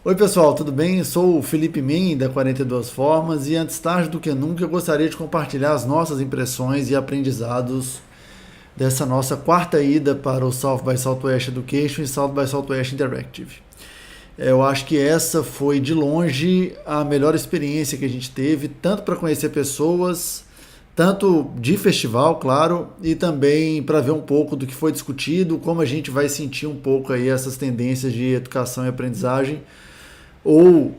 Oi pessoal, tudo bem? Eu sou o Felipe Min da 42 Formas e antes tarde do que nunca eu gostaria de compartilhar as nossas impressões e aprendizados dessa nossa quarta ida para o South by Southwest Education e South by Southwest Interactive. Eu acho que essa foi de longe a melhor experiência que a gente teve, tanto para conhecer pessoas, tanto de festival, claro, e também para ver um pouco do que foi discutido, como a gente vai sentir um pouco aí essas tendências de educação e aprendizagem, ou,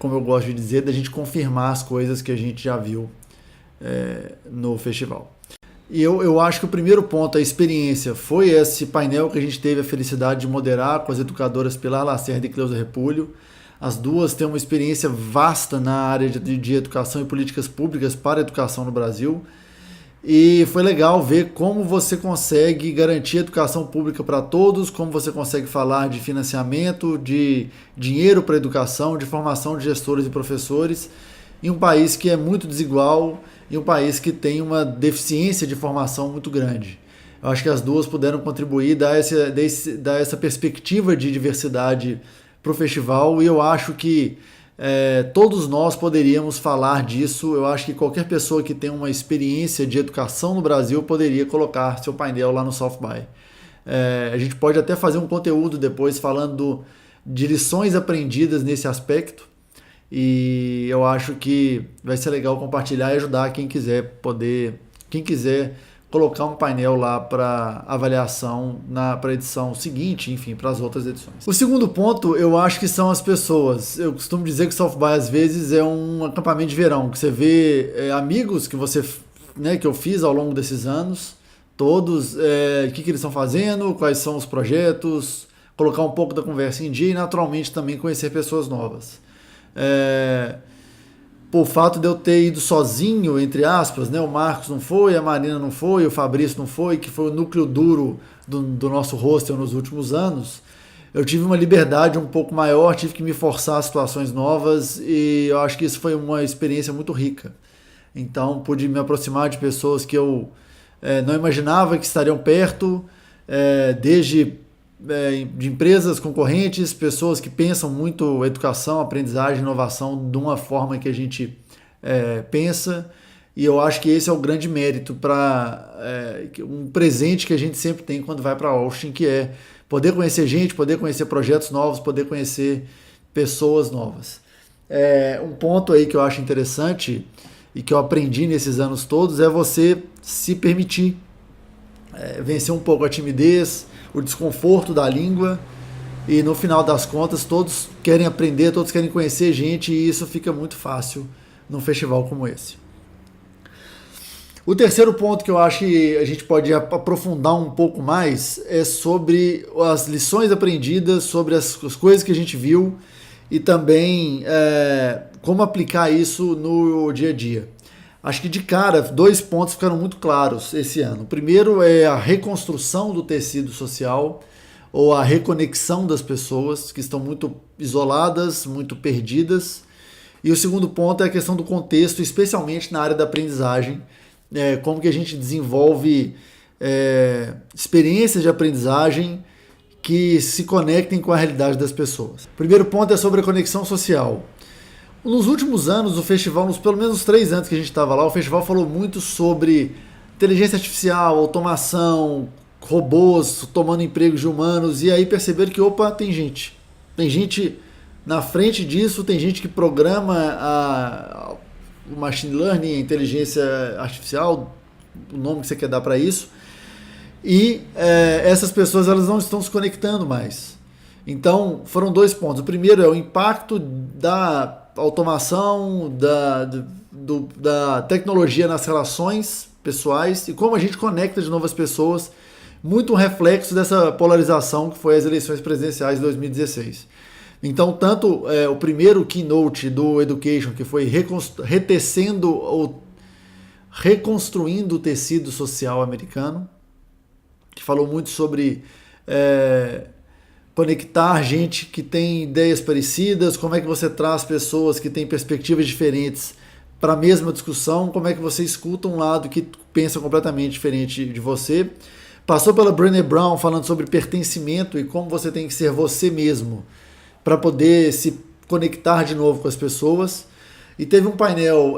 como eu gosto de dizer, da gente confirmar as coisas que a gente já viu no festival. E eu acho que o primeiro ponto, a experiência, foi esse painel que a gente teve a felicidade de moderar com as educadoras Pilar Lacerda e Cleusa Repulho. As duas têm uma experiência vasta na área de educação e políticas públicas para a educação no Brasil. E foi legal ver como você consegue garantir educação pública para todos, como você consegue falar de financiamento, de dinheiro para a educação, de formação de gestores e professores, em um país que é muito desigual, em um país que tem uma deficiência de formação muito grande. Eu acho que as duas puderam contribuir, dar essa perspectiva de diversidade para o festival, e eu acho que todos nós poderíamos falar disso. Eu acho que qualquer pessoa que tem uma experiência de educação no Brasil poderia colocar seu painel lá no South by. A gente pode até fazer um conteúdo depois falando de lições aprendidas nesse aspecto, e eu acho que vai ser legal compartilhar e ajudar quem quiser colocar um painel lá para avaliação para a edição seguinte, enfim, para as outras edições. O segundo ponto, eu acho que são as pessoas. Eu costumo dizer que o South by às vezes é um acampamento de verão, que você vê amigos que que eu fiz ao longo desses anos, todos, o que eles estão fazendo, quais são os projetos, colocar um pouco da conversa em dia e naturalmente também conhecer pessoas novas. Por fato de eu ter ido sozinho, entre aspas, o Marcos não foi, a Marina não foi, o Fabrício não foi, que foi o núcleo duro do nosso hostel nos últimos anos, eu tive uma liberdade um pouco maior, tive que me forçar a situações novas, e eu acho que isso foi uma experiência muito rica. Então pude me aproximar de pessoas que eu não imaginava que estariam perto, desde de empresas concorrentes, pessoas que pensam muito educação, aprendizagem, inovação de uma forma que a gente pensa, e eu acho que esse é o grande mérito para um presente que a gente sempre tem quando vai para Austin, que é poder conhecer gente, poder conhecer projetos novos, poder conhecer pessoas novas. Um ponto aí que eu acho interessante e que eu aprendi nesses anos todos é você se permitir vencer um pouco a timidez, o desconforto da língua, e no final das contas todos querem aprender, todos querem conhecer gente, e isso fica muito fácil num festival como esse. O terceiro ponto que eu acho que a gente pode aprofundar um pouco mais é sobre as lições aprendidas, sobre as coisas que a gente viu e também como aplicar isso no dia a dia. Acho que de cara, 2 pontos ficaram muito claros esse ano. O primeiro é a reconstrução do tecido social, ou a reconexão das pessoas que estão muito isoladas, muito perdidas. E o segundo ponto é a questão do contexto, especialmente na área da aprendizagem, como que a gente desenvolve experiências de aprendizagem que se conectem com a realidade das pessoas. O primeiro ponto é sobre a conexão social. Nos últimos anos, o festival, pelo menos 3 anos que a gente estava lá, o festival falou muito sobre inteligência artificial, automação, robôs tomando empregos de humanos, e aí perceberam que, tem gente. Tem gente na frente disso, tem gente que programa o machine learning, a inteligência artificial, o nome que você quer dar para isso, e essas pessoas elas não estão se conectando mais. Então, foram 2 pontos. O primeiro é o impacto da automação, da tecnologia nas relações pessoais e como a gente conecta de novo as pessoas, muito um reflexo dessa polarização que foi as eleições presidenciais de 2016. Então, tanto o primeiro keynote do Education, que foi retecendo ou reconstruindo o tecido social americano, que falou muito sobre conectar gente que tem ideias parecidas, como é que você traz pessoas que têm perspectivas diferentes para a mesma discussão, como é que você escuta um lado que pensa completamente diferente de você. Passou pela Brené Brown falando sobre pertencimento e como você tem que ser você mesmo para poder se conectar de novo com as pessoas. E teve um painel,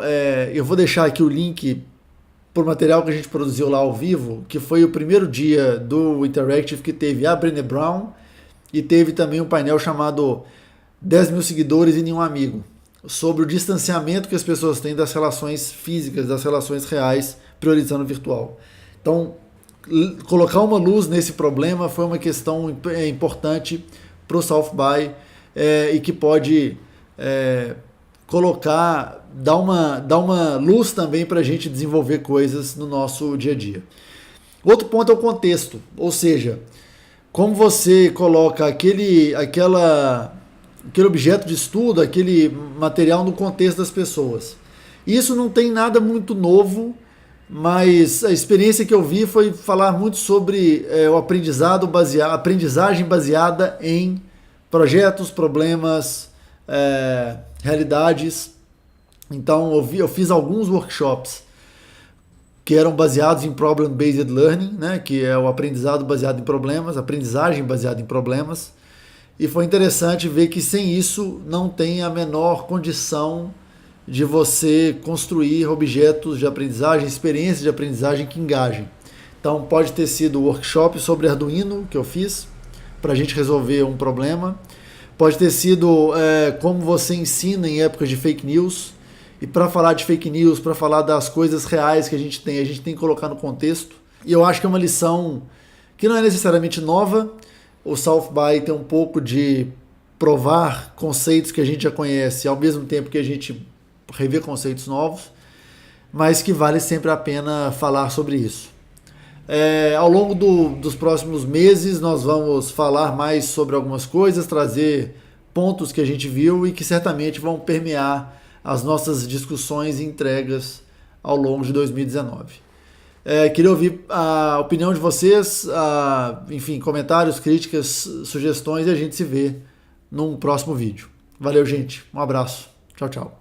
eu vou deixar aqui o link para o material que a gente produziu lá ao vivo, que foi o primeiro dia do Interactive, que teve a Brené Brown e teve também um painel chamado 10 mil seguidores e nenhum amigo, sobre o distanciamento que as pessoas têm das relações físicas, das relações reais, priorizando o virtual. Então, colocar uma luz nesse problema foi uma questão importante para o South by e que pode dar uma luz também para a gente desenvolver coisas no nosso dia a dia. Outro ponto é o contexto, ou seja, como você coloca aquele objeto de estudo, aquele material no contexto das pessoas. Isso não tem nada muito novo, mas a experiência que eu vi foi falar muito sobre o aprendizagem baseada em projetos, problemas, realidades. Então eu fiz alguns workshops que eram baseados em Problem-Based Learning, né, que é o aprendizado baseado em problemas, aprendizagem baseada em problemas. E foi interessante ver que sem isso não tem a menor condição de você construir objetos de aprendizagem, experiências de aprendizagem que engajem. Então pode ter sido o workshop sobre Arduino que eu fiz para a gente resolver um problema. Pode ter sido como você ensina em épocas de fake news. E para falar de fake news, para falar das coisas reais que a gente tem que colocar no contexto. E eu acho que é uma lição que não é necessariamente nova. O South by tem um pouco de provar conceitos que a gente já conhece, ao mesmo tempo que a gente rever conceitos novos, mas que vale sempre a pena falar sobre isso. Ao longo dos próximos meses nós vamos falar mais sobre algumas coisas, trazer pontos que a gente viu e que certamente vão permear as nossas discussões e entregas ao longo de 2019. Queria ouvir a opinião de vocês, enfim, comentários, críticas, sugestões, e a gente se vê num próximo vídeo. Valeu, gente. Um abraço. Tchau, tchau.